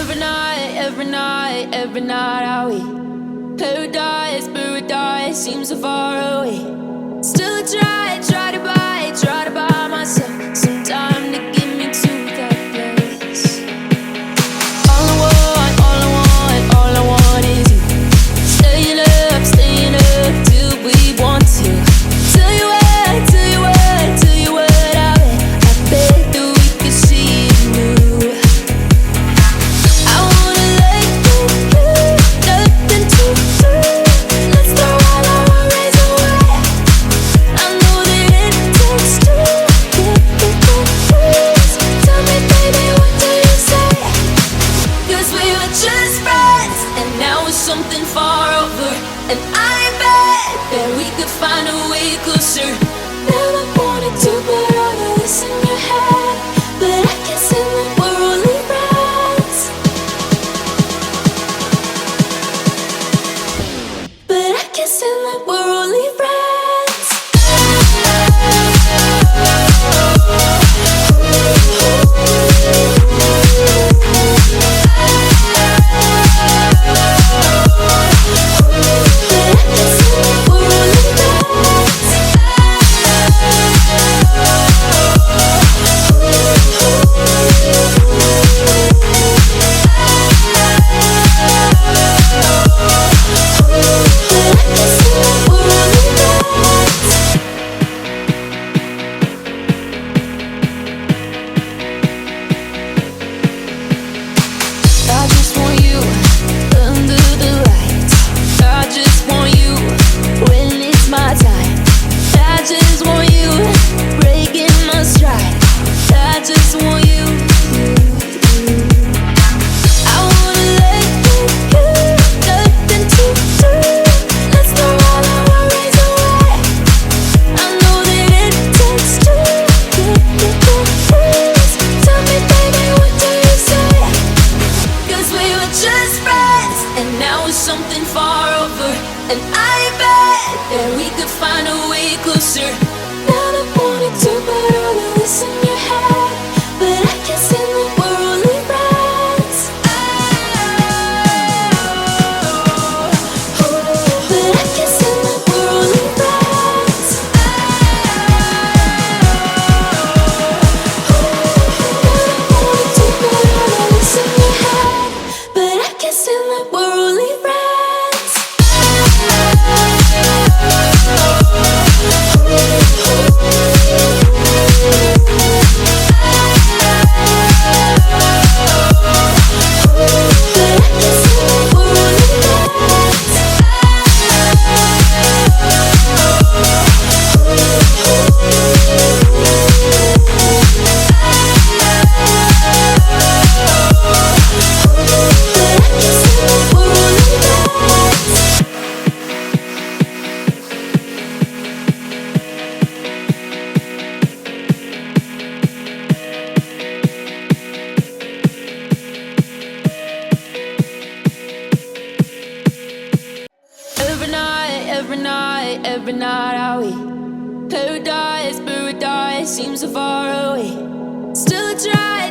every night are we paradise seems so far away. Still try to buy myself some time to get me to that place. All I want is you. Staying up till we want to. Tell you what I bet that we could see it new. I wanna let you nothing to do. Let's throw all our worries away. I know that it takes two to get confused. Tell me, baby, what do you say? 'Cause we were just friends, and now it's something far over. And I bet that we could find a way closer. Never wanted to put all of this in your head, but I can't say that we're only friends. But I can't say that we're only friends. I just want you under the lights. I just want you when it's my time. I just want you breaking my stride. I just want you. I wanna let you nothing to do. Let's throw all our worries away. I know that it takes two to get confused. Tell me, baby, what do you say? 'Cause we were just friends, and now it's something far over. And I bet that we could find a way closer. Never wanted to put all of this in your head, but I can't say that we're only friends. But I can't say that we're only friends. Never wanted to put all of this in your head, but I can't say that we're only friends. Every night are we paradise seems so far away. Still try